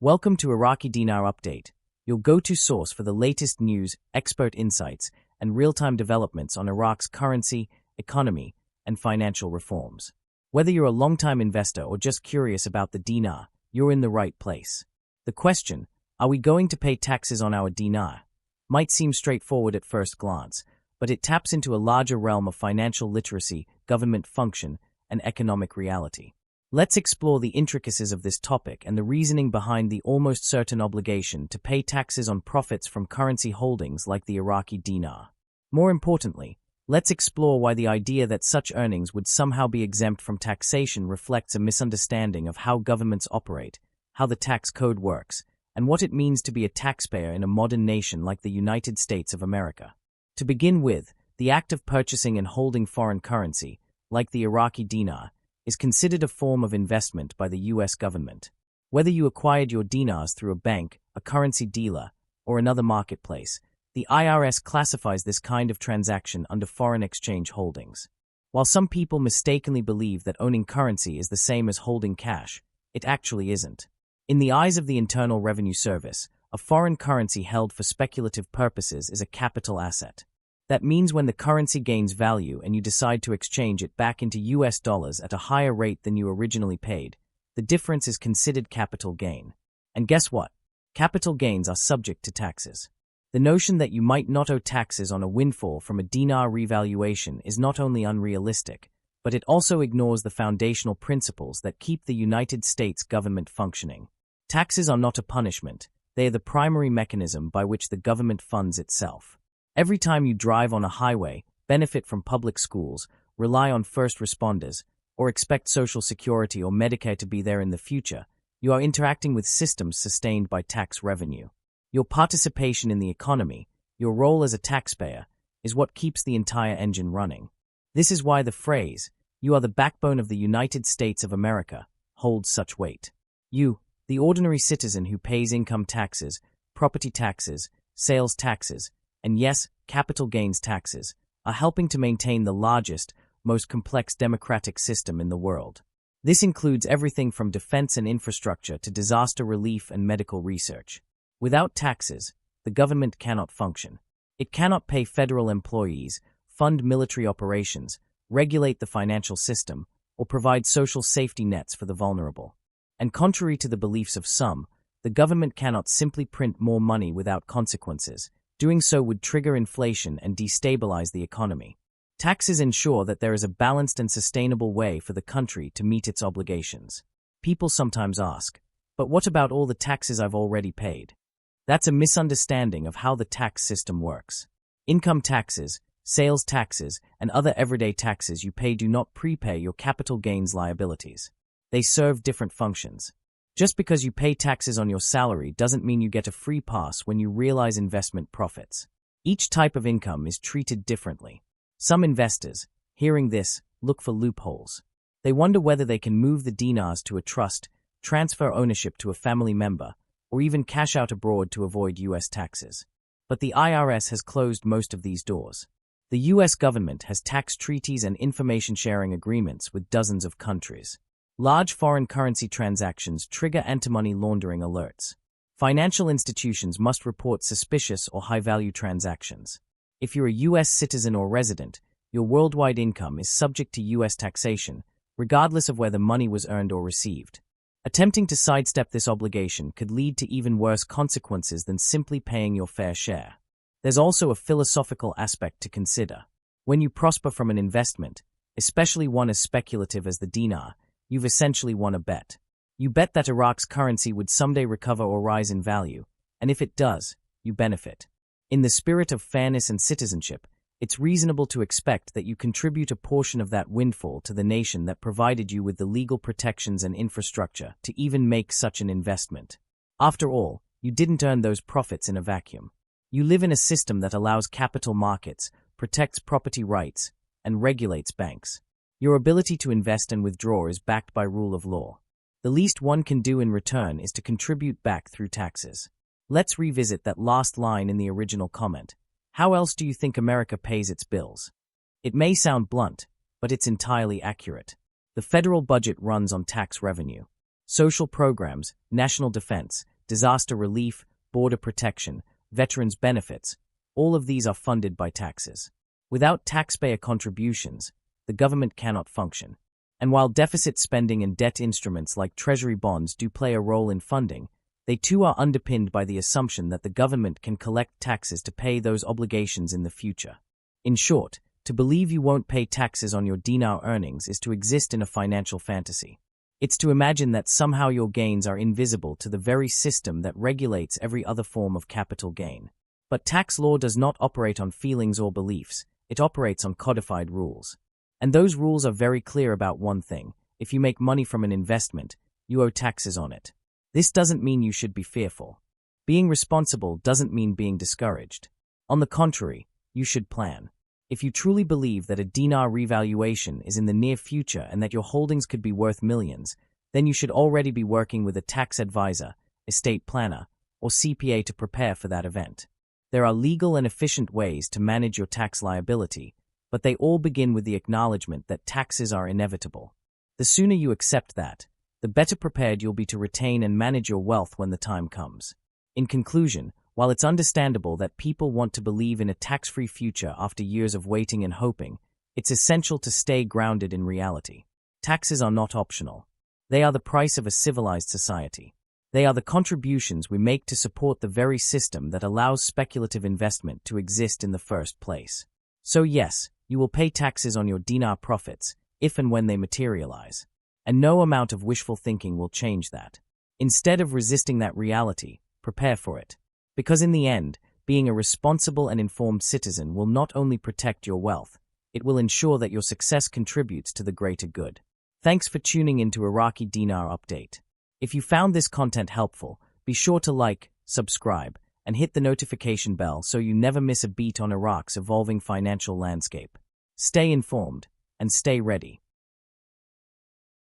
Welcome to Iraqi Dinar Update, your go-to source for the latest news, expert insights, and real-time developments on Iraq's currency, economy, and financial reforms. Whether you're a long-time investor or just curious about the dinar, you're in the right place. The question, are we going to pay taxes on our dinar, might seem straightforward at first glance, but it taps into a larger realm of financial literacy, government function, and economic reality. Let's explore the intricacies of this topic and the reasoning behind the almost certain obligation to pay taxes on profits from currency holdings like the Iraqi dinar. More importantly, let's explore why the idea that such earnings would somehow be exempt from taxation reflects a misunderstanding of how governments operate, how the tax code works, and what it means to be a taxpayer in a modern nation like the United States of America. To begin with, the act of purchasing and holding foreign currency, like the Iraqi dinar, is considered a form of investment by the U.S. government. Whether you acquired your dinars through a bank, a currency dealer, or another marketplace, the IRS classifies this kind of transaction under foreign exchange holdings. While some people mistakenly believe that owning currency is the same as holding cash, it actually isn't. In the eyes of the Internal Revenue Service, a foreign currency held for speculative purposes is a capital asset. That means when the currency gains value and you decide to exchange it back into US dollars at a higher rate than you originally paid, the difference is considered capital gain. And guess what? Capital gains are subject to taxes. The notion that you might not owe taxes on a windfall from a dinar revaluation is not only unrealistic, but it also ignores the foundational principles that keep the United States government functioning. Taxes are not a punishment, they are the primary mechanism by which the government funds itself. Every time you drive on a highway, benefit from public schools, rely on first responders, or expect Social Security or Medicare to be there in the future, you are interacting with systems sustained by tax revenue. Your participation in the economy, your role as a taxpayer, is what keeps the entire engine running. This is why the phrase, "You are the backbone of the United States of America," holds such weight. You, the ordinary citizen who pays income taxes, property taxes, sales taxes, and yes, capital gains taxes, are helping to maintain the largest, most complex democratic system in the world. This includes everything from defense and infrastructure to disaster relief and medical research. Without taxes, the government cannot function. It cannot pay federal employees, fund military operations, regulate the financial system, or provide social safety nets for the vulnerable. And contrary to the beliefs of some, the government cannot simply print more money without consequences. Doing so would trigger inflation and destabilize the economy. Taxes ensure that there is a balanced and sustainable way for the country to meet its obligations. People sometimes ask, but what about all the taxes I've already paid? That's a misunderstanding of how the tax system works. Income taxes, sales taxes, and other everyday taxes you pay do not prepay your capital gains liabilities. They serve different functions. Just because you pay taxes on your salary doesn't mean you get a free pass when you realize investment profits. Each type of income is treated differently. Some investors, hearing this, look for loopholes. They wonder whether they can move the dinars to a trust, transfer ownership to a family member, or even cash out abroad to avoid U.S. taxes. But the IRS has closed most of these doors. The U.S. government has tax treaties and information-sharing agreements with dozens of countries. Large foreign currency transactions trigger anti-money laundering alerts. Financial institutions must report suspicious or high-value transactions. If you're a U.S. citizen or resident, your worldwide income is subject to U.S. taxation, regardless of whether money was earned or received. Attempting to sidestep this obligation could lead to even worse consequences than simply paying your fair share. There's also a philosophical aspect to consider. When you prosper from an investment, especially one as speculative as the dinar, you've essentially won a bet. You bet that Iraq's currency would someday recover or rise in value, and if it does, you benefit. In the spirit of fairness and citizenship, it's reasonable to expect that you contribute a portion of that windfall to the nation that provided you with the legal protections and infrastructure to even make such an investment. After all, you didn't earn those profits in a vacuum. You live in a system that allows capital markets, protects property rights, and regulates banks. Your ability to invest and withdraw is backed by rule of law. The least one can do in return is to contribute back through taxes. Let's revisit that last line in the original comment. How else do you think America pays its bills? It may sound blunt, but it's entirely accurate. The federal budget runs on tax revenue. Social programs, national defense, disaster relief, border protection, veterans benefits, all of these are funded by taxes. Without taxpayer contributions, the government cannot function. And while deficit spending and debt instruments like treasury bonds do play a role in funding, they too are underpinned by the assumption that the government can collect taxes to pay those obligations in the future. In short, to believe you won't pay taxes on your dinar earnings is to exist in a financial fantasy. It's to imagine that somehow your gains are invisible to the very system that regulates every other form of capital gain. But tax law does not operate on feelings or beliefs, it operates on codified rules. And those rules are very clear about one thing: if you make money from an investment, you owe taxes on it. This doesn't mean you should be fearful. Being responsible doesn't mean being discouraged. On the contrary, you should plan. If you truly believe that a dinar revaluation is in the near future and that your holdings could be worth millions, then you should already be working with a tax advisor, estate planner, or CPA to prepare for that event. There are legal and efficient ways to manage your tax liability, but they all begin with the acknowledgement that taxes are inevitable. The sooner you accept that, the better prepared you'll be to retain and manage your wealth when the time comes. In conclusion, while it's understandable that people want to believe in a tax-free future after years of waiting and hoping, it's essential to stay grounded in reality. Taxes are not optional. They are the price of a civilized society. They are the contributions we make to support the very system that allows speculative investment to exist in the first place. So yes, you will pay taxes on your dinar profits, if and when they materialize. And no amount of wishful thinking will change that. Instead of resisting that reality, prepare for it. Because in the end, being a responsible and informed citizen will not only protect your wealth, it will ensure that your success contributes to the greater good. Thanks for tuning in to Iraqi Dinar Update. If you found this content helpful, be sure to like, subscribe, and hit the notification bell so you never miss a beat on Iraq's evolving financial landscape. Stay informed and stay ready.